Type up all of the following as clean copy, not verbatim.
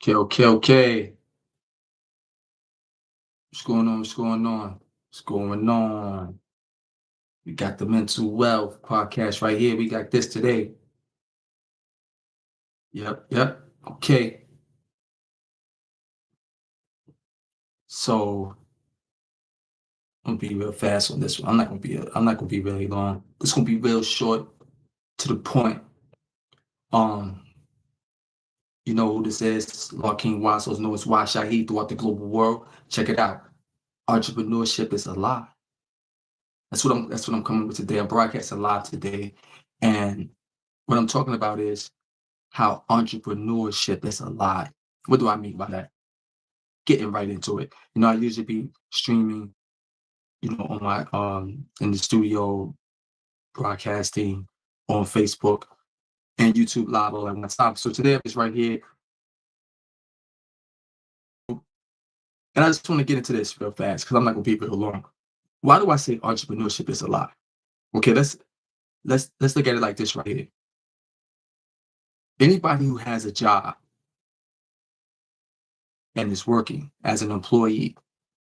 Okay. What's going on? What's going on? What's going on? We got the Mental Wealth podcast right here. We got this today. Yep. Okay. So I'm gonna be real fast on this one. I'm not gonna be really long. It's gonna be real short to the point. Um, you know who this is? Law King Wise, also known as Y Shahid throughout the global world. Check it out. Entrepreneurship is a lie. That's what I'm coming with today. I'm broadcasting live today. And what I'm talking about is how entrepreneurship is a lie. What do I mean by that? Getting right into it. I usually be streaming, on my in the studio, broadcasting on Facebook and YouTube live all at one time. So today I'm just right here, and I just want to get into this real fast because I'm not gonna be real long. Why do I say entrepreneurship is a lie? Okay, let's look at it like this right here. Anybody who has a job and is working as an employee,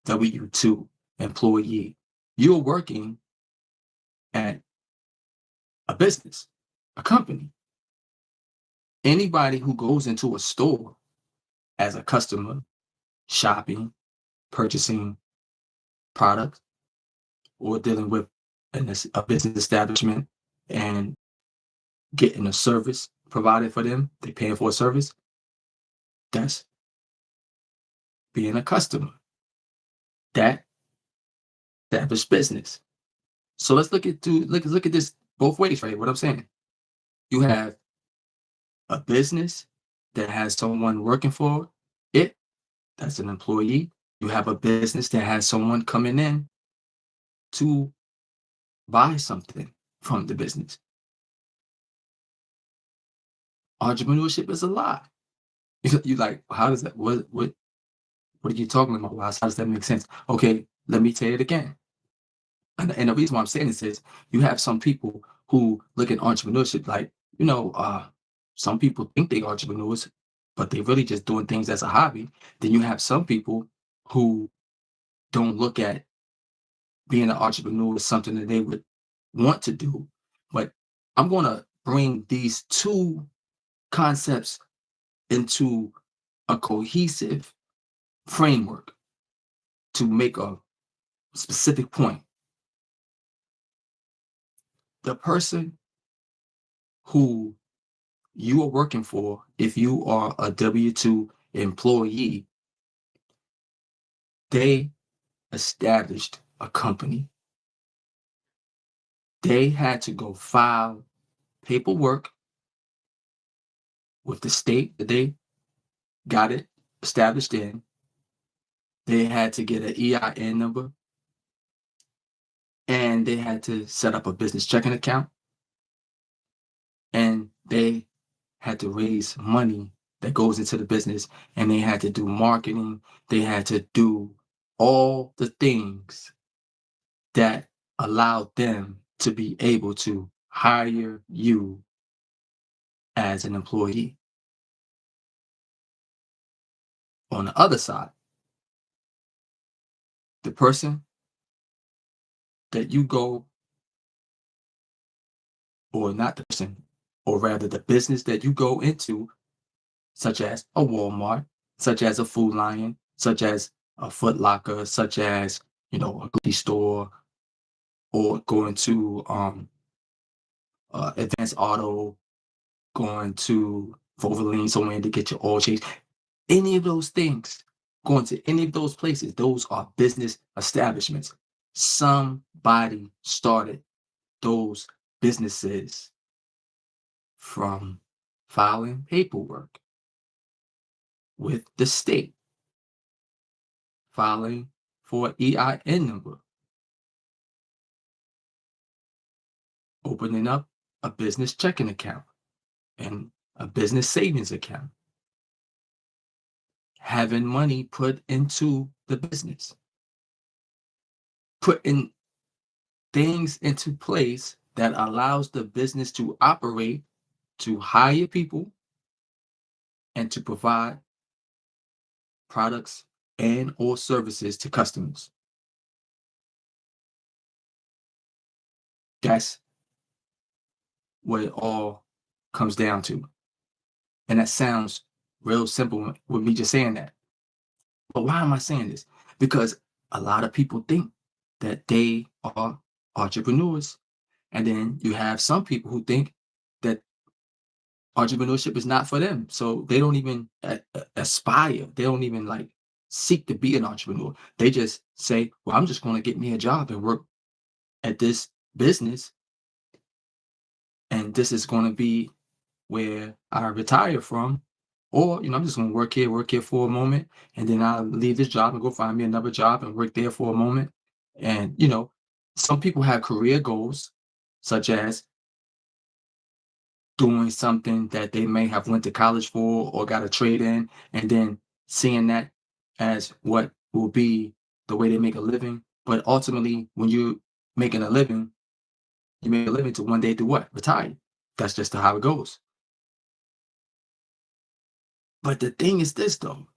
W-2 employee, you're working at a business, a company. Anybody who goes into a store as a customer, shopping, purchasing products, or dealing with a business establishment and getting a service provided for them, they paying for a service, that's being a customer. That established business. So let's look at this both ways, right? What I'm saying. You have a business that has someone working for it, that's an employee. You have a business that has someone coming in to buy something from the business. Entrepreneurship is a lie. You like, how does that, what are you talking about? How does that make sense? Okay, let me say it again. And the reason why I'm saying this is you have some people who look at entrepreneurship like, some people think they entrepreneurs, but they really just doing things as a hobby. Then you have some people who don't look at being an entrepreneur as something that they would want to do. But I'm going to bring these two concepts into a cohesive framework to make a specific point. The person who you are working for, if you are a W-2 employee, they established a company. They had to go file paperwork with the state that they got it established in. They had to get an EIN number, and they had to set up a business checking account, and they had to raise money that goes into the business, and they had to do marketing. They had to do all the things that allowed them to be able to hire you as an employee. On the other side, the person that you go, or not the person, or rather the business that you go into, such as a Walmart, such as a Food Lion, such as a Foot Locker, such as, a grocery store, or going to Advanced Auto, going to Volvoline somewhere to get your oil changed. Any of those things, going to any of those places, those are business establishments. Somebody started those businesses from filing paperwork with the state, filing for an EIN number, opening up a business checking account and a business savings account, having money put into the business, putting things into place that allows the business to operate, to hire people, and to provide products and or services to customers. That's what it all comes down to. And that sounds real simple with me just saying that. But why am I saying this? Because a lot of people think that they are entrepreneurs. And then you have some people who think that entrepreneurship is not for them. So they don't even aspire. They don't even like seek to be an entrepreneur. They just say, well, I'm just going to get me a job and work at this business. And this is going to be where I retire from. Or, I'm just going to work here for a moment. And then I'll leave this job and go find me another job and work there for a moment. And, some people have career goals, such as doing something that they may have went to college for or got a trade in, and then seeing that as what will be the way they make a living. But ultimately, when you're making a living, you make a living to one day do what? Retire. That's just how it goes. But the thing is this though,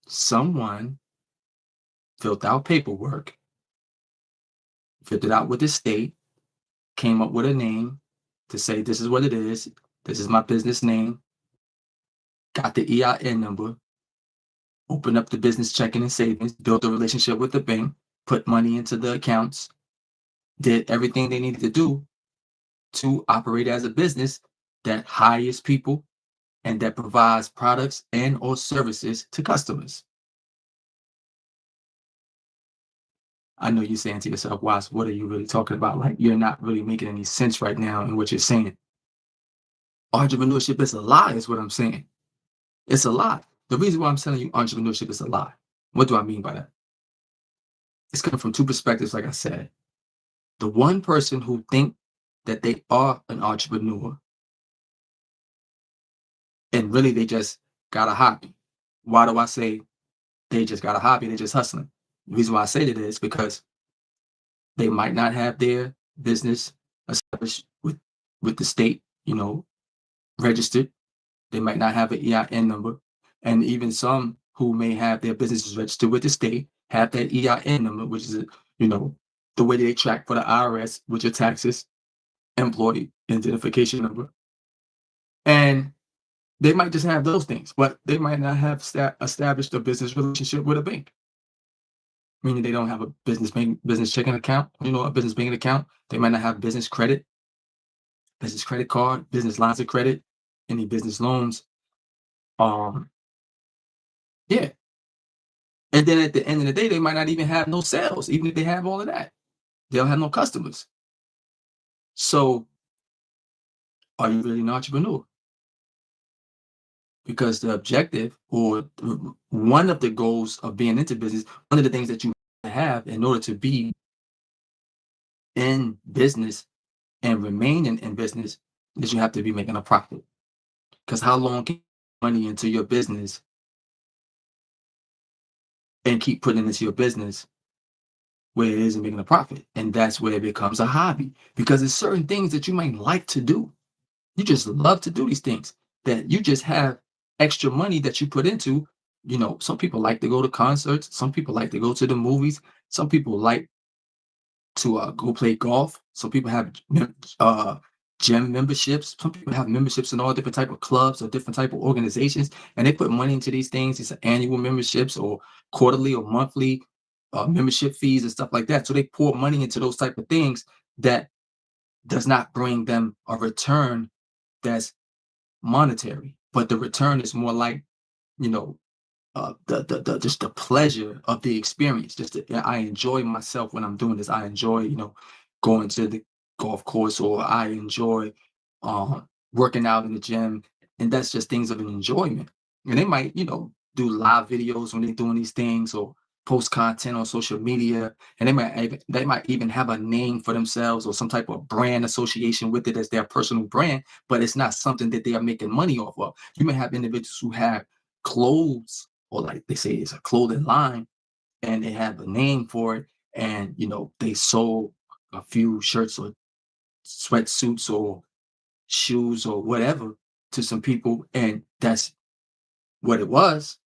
someone filled out paperwork, filled it out with the state, came up with a name to say this is what it is, this is my business name, got the EIN number, opened up the business checking and savings, built a relationship with the bank, put money into the accounts, did everything they needed to do to operate as a business that hires people and that provides products and or services to customers. I know you're saying to yourself, "Wow, what are you really talking about? Like, you're not really making any sense right now in what you're saying." Entrepreneurship is a lie, is what I'm saying. It's a lie. The reason why I'm telling you entrepreneurship is a lie. What do I mean by that? It's coming from two perspectives, like I said. The one person who think that they are an entrepreneur and really they just got a hobby. Why do I say they just got a hobby? They're just hustling. The reason why I say that is because they might not have their business established with the state, registered. They might not have an EIN number. And even some who may have their businesses registered with the state have that EIN number, which is, the way they track for the IRS with your taxes, employee identification number. And they might just have those things, but they might not have established a business relationship with a bank, meaning they don't have a business checking account, a business banking account. They might not have business credit, business credit card, business lines of credit, any business loans. Yeah. And then at the end of the day, they might not even have no sales, even if they have all of that. They'll have no customers. So are you really an entrepreneur? Because the objective or one of the goals of being into business, one of the things that you have in order to be in business and remain in business is you have to be making a profit. Because how long can you put money into your business and keep putting it into your business where it isn't making a profit? And that's where it becomes a hobby, because there's certain things that you might like to do. You just love to do these things that you just have extra money that you put into. Some people like to go to concerts. Some people like to go to the movies. Some people like to go play golf. Some people have gym memberships. Some people have memberships in all different type of clubs or different type of organizations, and they put money into these things. It's annual memberships or quarterly or monthly membership fees and stuff like that. So they pour money into those type of things that does not bring them a return that's monetary, but the return is more like, you know, the just the pleasure of the experience. I enjoy myself when I'm doing this. I enjoy, going to the golf course, or I enjoy working out in the gym, and that's just things of an enjoyment. And they might, do live videos when they're doing these things, or post content on social media, and they might even have a name for themselves or some type of brand association with it as their personal brand, but it's not something that they are making money off of. You may have individuals who have clothes, or like they say it's a clothing line, and they have a name for it, and they sold a few shirts or sweatsuits or shoes or whatever to some people, and that's what it was.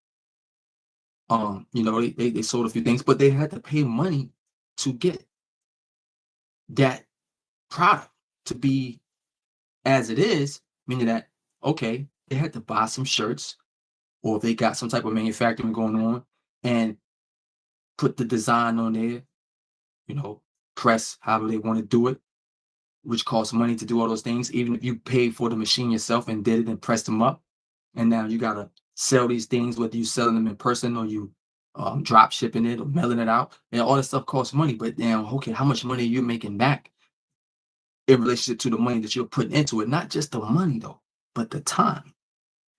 They sold a few things, but they had to pay money to get that product to be as it is, meaning that, okay, they had to buy some shirts, or if they got some type of manufacturing going on, and put the design on there, you know, press however they want to do it, which costs money to do all those things. Even if you paid for the machine yourself and did it and pressed them up, and now you gotta sell these things, whether you selling them in person or you drop shipping it or mailing it out, and all this stuff costs money. But now, okay, how much money are you making back in relationship to the money that you're putting into it? Not just the money though, but the time.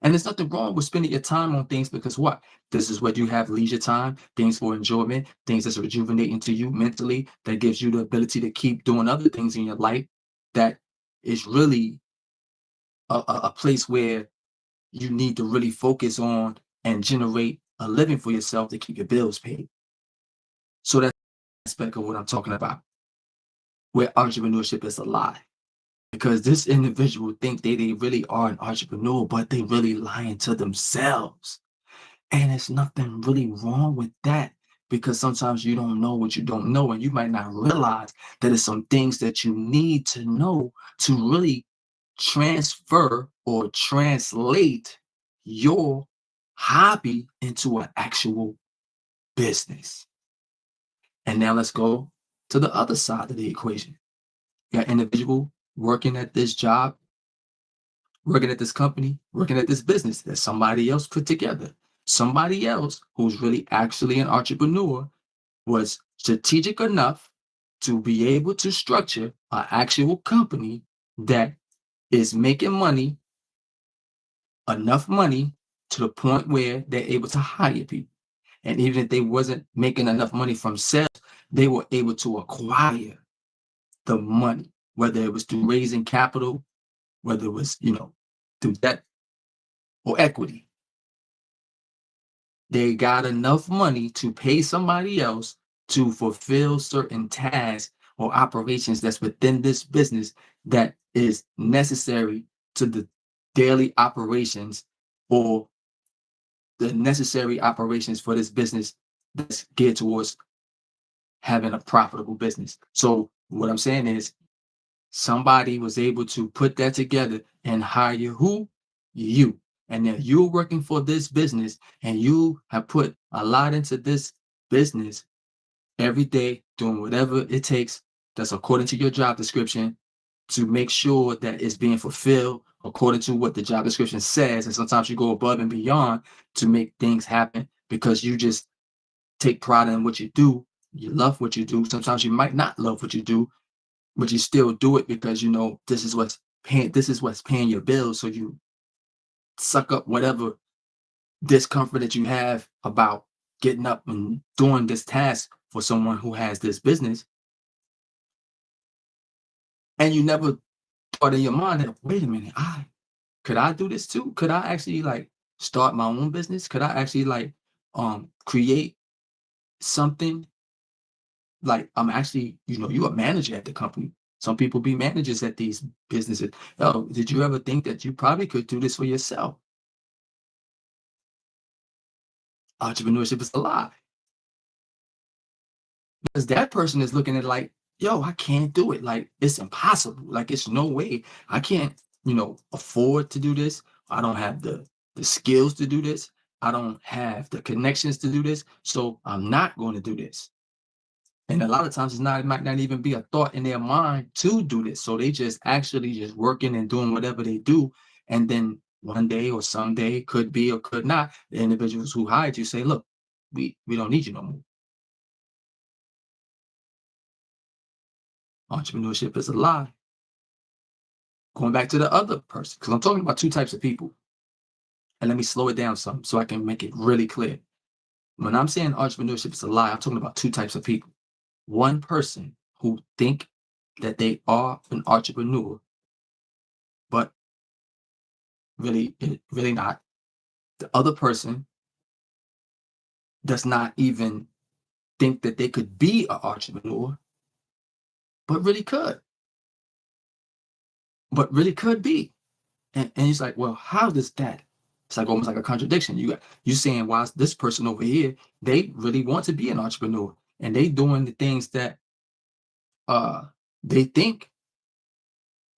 And there's nothing wrong with spending your time on things, because what? This is what you have: leisure time, things for enjoyment, things that's rejuvenating to you mentally, that gives you the ability to keep doing other things in your life, that is really a place where you need to really focus on and generate a living for yourself to keep your bills paid. So that's the aspect of what I'm talking about, where entrepreneurship is a lie. Because this individual think they really are an entrepreneur, but they really lying to themselves. And there's nothing really wrong with that, because sometimes you don't know what you don't know, and you might not realize that it's some things that you need to know to really transfer or translate your hobby into an actual business. And now let's go to the other side of the equation. You got individual working at this job, working at this company, working at this business that somebody else put together. Somebody else who's really actually an entrepreneur was strategic enough to be able to structure an actual company that is making money, enough money to the point where they're able to hire people. And even if they wasn't making enough money from sales, they were able to acquire the money, whether it was through raising capital, whether it was, through debt or equity. They got enough money to pay somebody else to fulfill certain tasks or operations that's within this business that is necessary to the daily operations, or the necessary operations for this business that's geared towards having a profitable business. So what I'm saying is, somebody was able to put that together and hire who? You. And now you're working for this business, and you have put a lot into this business every day, doing whatever it takes that's according to your job description, to make sure that it's being fulfilled according to what the job description says. And sometimes you go above and beyond to make things happen, because you just take pride in what you do. You love what you do. Sometimes you might not love what you do, but you still do it because this is what's paying your bills. So you suck up whatever discomfort that you have about getting up and doing this task for someone who has this business. And you never thought in your mind that, wait a minute, I do this too? Could I actually like start my own business? Could I actually like create something? Like, I'm actually, you're a manager at the company. Some people be managers at these businesses. Oh, did you ever think that you probably could do this for yourself? Entrepreneurship is a lie, because that person is looking at it like, yo, I can't do it. Like, it's impossible. Like, it's no way. I can't, afford to do this. I don't have the skills to do this. I don't have the connections to do this. So I'm not going to do this. And a lot of times it might not even be a thought in their mind to do this. So they just actually just working and doing whatever they do. And then one day or someday, could be or could not, the individuals who hired you say, look, we don't need you no more. Entrepreneurship is a lie. Going back to the other person, because I'm talking about two types of people. And let me slow it down some so I can make it really clear. When I'm saying entrepreneurship is a lie, I'm talking about two types of people. One person who think that they are an entrepreneur, but really not. The other person does not even think that they could be an entrepreneur, but really could be. And he's like, well, how does that It's like almost like a contradiction. You saying why is this person over here, they really want to be an entrepreneur and they doing the things that uh they think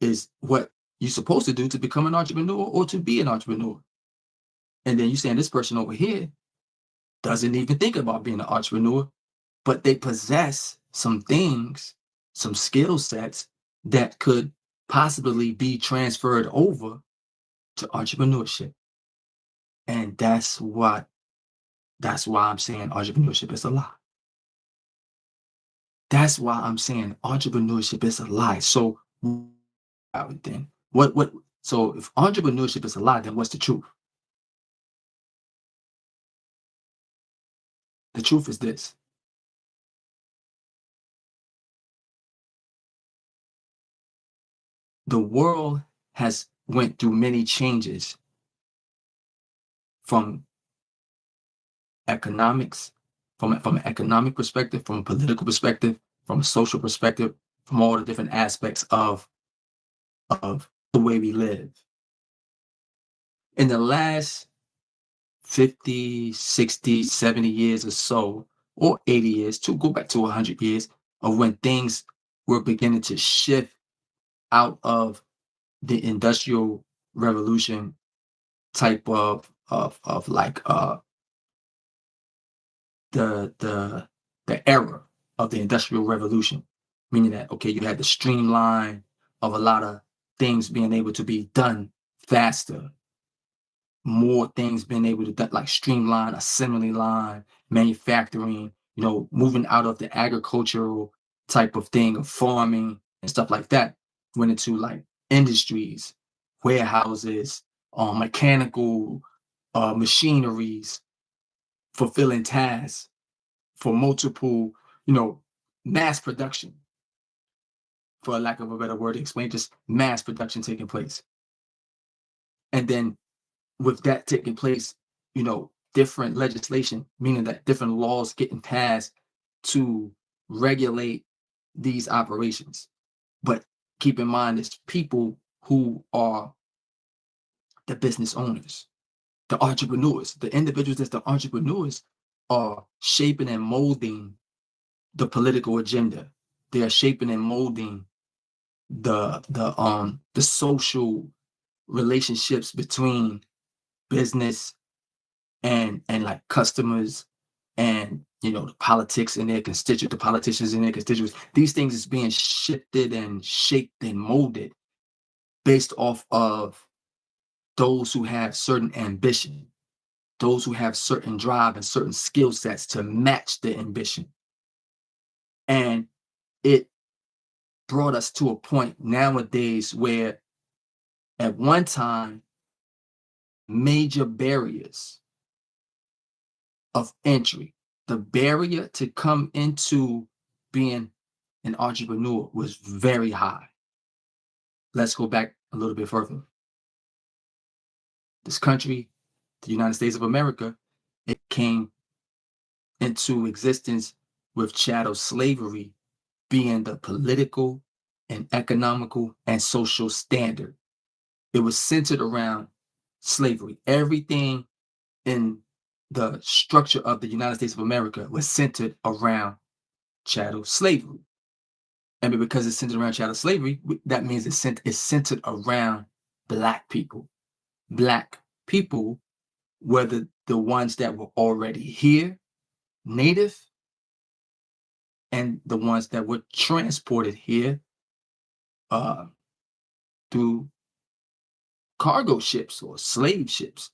is what you're supposed to do to become an entrepreneur or to be an entrepreneur. And then you saying this person over here doesn't even think about being an entrepreneur, but they possess some things, some skill sets that could possibly be transferred over to entrepreneurship. And that's why I'm saying entrepreneurship is a lie. That's why I'm saying entrepreneurship is a lie. So then what so if entrepreneurship is a lie, then what's the truth? The truth is this. The world has went through many changes from economics, from an economic perspective, from a political perspective, from a social perspective, from all the different aspects of the way we live. In the last 50, 60, 70 years or so, or 80 years, to go back to 100 years of when things were beginning to shift out of the industrial revolution type of like the era of the industrial revolution, meaning that okay, you had the streamline of a lot of things being able to be done faster, more things being able to do, like streamline assembly line, manufacturing, moving out of the agricultural type of thing of farming and stuff like that, went into like industries, warehouses, mechanical machineries, fulfilling tasks for multiple, mass production, for lack of a better word to explain, just mass production taking place. And then with that taking place, different legislation, meaning that different laws getting passed to regulate these operations. But keep in mind, it's people who are the business owners, the entrepreneurs, the individuals that's the entrepreneurs are shaping and molding the political agenda. They are shaping and molding the social relationships between business and like customers and the politics and their constituents, the politicians and their constituents. These things is being shifted and shaped and molded based off of those who have certain ambition, those who have certain drive and certain skill sets to match the ambition. And it brought us to a point nowadays where at one time, major barriers of entry, the barrier to come into being an entrepreneur was very high. Let's go back a little bit further. This country, the United States of America, it came into existence with chattel slavery being the political and economical and social standard. It was centered around slavery. Everything in the structure of the United States of America was centered around chattel slavery. And because it's centered around chattel slavery, that means it's centered around Black people. Black people, whether the ones that were already here, native, and the ones that were transported here through cargo ships or slave ships.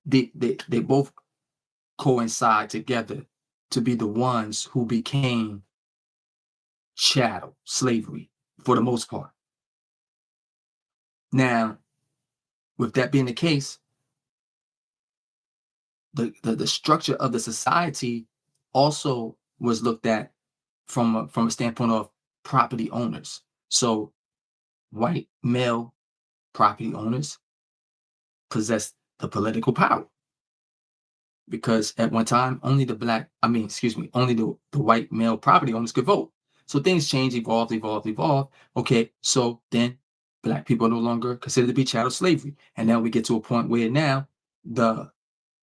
They both coincide together to be the ones who became chattel slavery for the most part. Now, with that being the case, the structure of the society also was looked at from a standpoint of property owners. So white male property owners possessed the political power, because at one time only only the white male property owners could vote. So things change, evolved. Okay, so then Black people are no longer considered to be chattel slavery. And now we get to a point where now the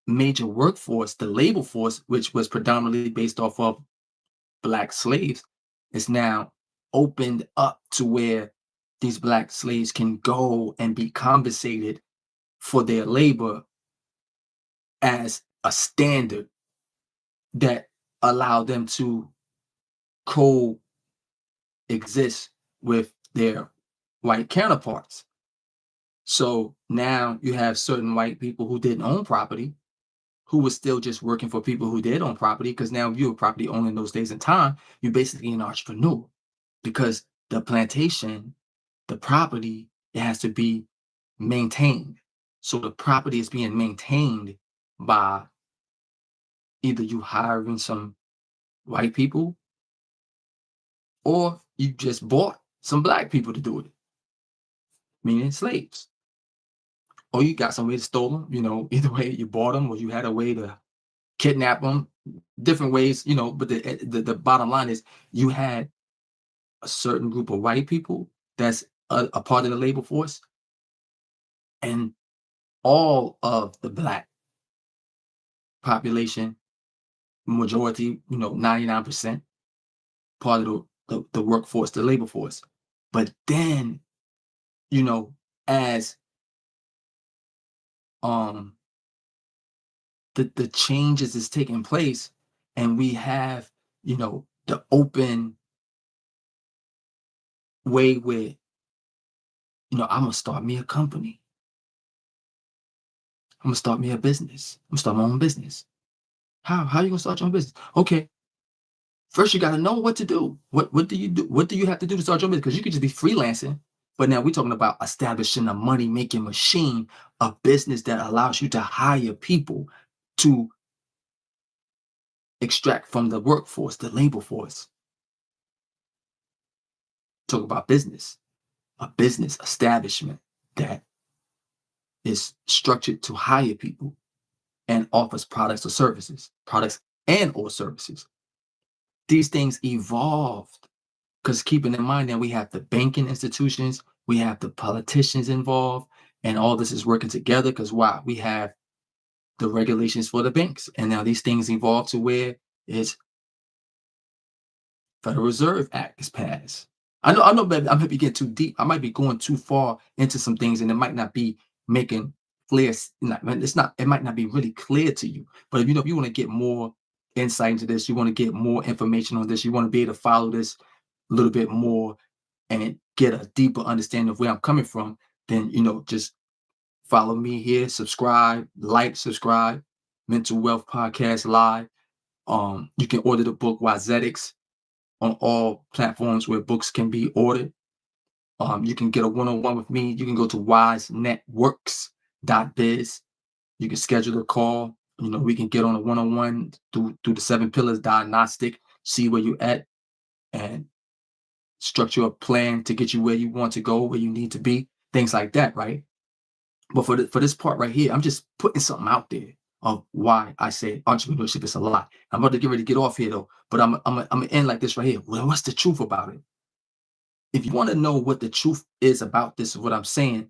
major workforce, the labor force, which was predominantly based off of Black slaves, is now opened up to where these Black slaves can go and be compensated for their labor as a standard that allow them to coexist with their white counterparts. So now you have certain white people who didn't own property, who was still just working for people who did own property, because now if you're a property owner in those days and time, you're basically an entrepreneur, because the plantation, the property, it has to be maintained. So the property is being maintained by either you hiring some white people or you just bought some Black people to do it, meaning slaves. Or you got some way to stole them, either way you bought them or you had a way to kidnap them, different ways, but the bottom line is you had a certain group of white people that's a part of the labor force, and all of the Black population, majority, 99% part of the workforce, the labor force. But then, as the changes is taking place, and we have, the open way where, I'm gonna start me a company. I'm gonna start me a business. I'm gonna start my own business. How you gonna start your own business? Okay. First, you gotta know what to do. What do you do? What do you have to do to start your business? Because you could just be freelancing. But now we're talking about establishing a money-making machine, a business that allows you to hire people to extract from the workforce, the labor force. Talk about business, a business establishment that is structured to hire people and offers products and or services. These things evolved because keeping in mind that we have the banking institutions, we have the politicians involved, and all this is working together because why? We have the regulations for the banks. And now these things evolve to where it's Federal Reserve Act is passed. I know, but I might be getting too deep. I might be going too far into some things, and it might not be making clear. It might not be really clear to you. But if you want to get more insight into this, you want to get more information on this, you want to be able to follow this a little bit more and get a deeper understanding of where I'm coming from, then just follow me here, subscribe, subscribe, Mental Wealth Podcast Live. You can order the book Wizetics on all platforms where books can be ordered. You can get a one-on-one with me. You can go to wisenetworks.biz. You can schedule a call. We can get on a one-on-one through the 7 pillars diagnostic, see where you're at, and structure a plan to get you where you want to go, where you need to be, things like that, right? But for this part right here, I'm just putting something out there of why I say entrepreneurship is a lie. I'm about to get ready to get off here though, but I'm gonna end like this right here. Well, what's the truth about it? If you want to know what the truth is about this, what I'm saying,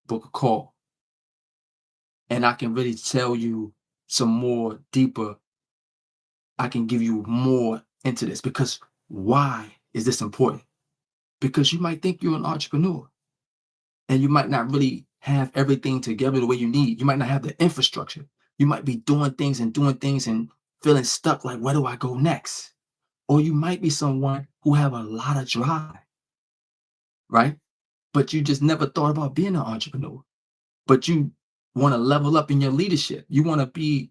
book a call, and I can really tell you some more deeper. I can give you more into this because why is this important? Because you might think you're an entrepreneur and you might not really have everything together the way you need. You might not have the infrastructure. You might be doing things and feeling stuck like, where do I go next? Or you might be someone who have a lot of drive, right? But you just never thought about being an entrepreneur. But you want to level up in your leadership. You want to be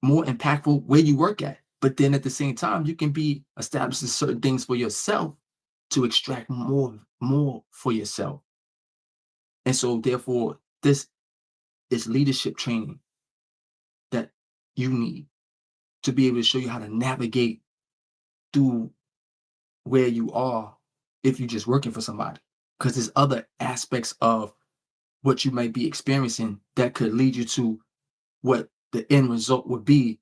more impactful where you work at. But then at the same time, you can be establishing certain things for yourself to extract more for yourself. And so therefore, this is leadership training that you need to be able to show you how to navigate through where you are if you're just working for somebody. Because there's other aspects of what you might be experiencing that could lead you to what the end result would be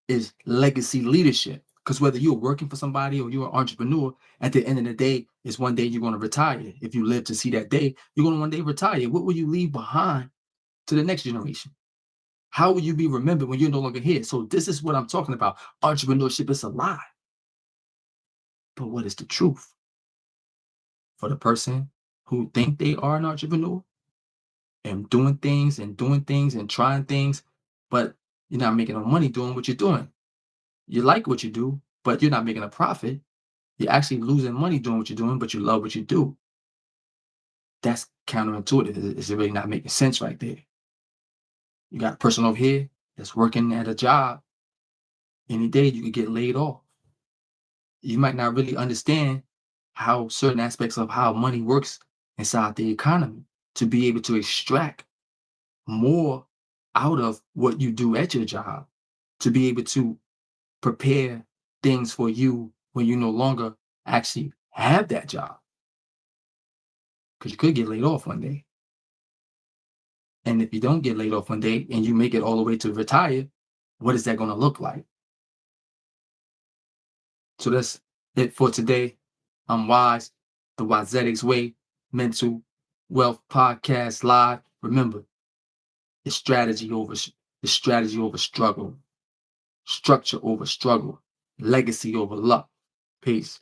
is legacy leadership. Because whether you're working for somebody or you're an entrepreneur, at the end of the day, it's one day you're going to retire. If you live to see that day, you're going to one day retire. What will you leave behind to the next generation? How will you be remembered when you're no longer here? So this is what I'm talking about. Entrepreneurship is a lie. But what is the truth? For the person who think they are an entrepreneur and doing things and trying things, but you're not making no money doing what you're doing. You like what you do, but you're not making a profit. You're actually losing money doing what you're doing, but you love what you do. That's counterintuitive. It's really not making sense right there. You got a person over here that's working at a job. Any day you could get laid off. You might not really understand how certain aspects of how money works inside the economy to be able to extract more out of what you do at your job, to be able to prepare things for you when you no longer actually have that job. Because you could get laid off one day. And if you don't get laid off one day and you make it all the way to retire, what is that going to look like? So that's it for today. I'm Wise, the Wizetics Way, Mental Wealth Podcast Live. Remember, it's strategy over struggle, structure over struggle, legacy over luck. Peace.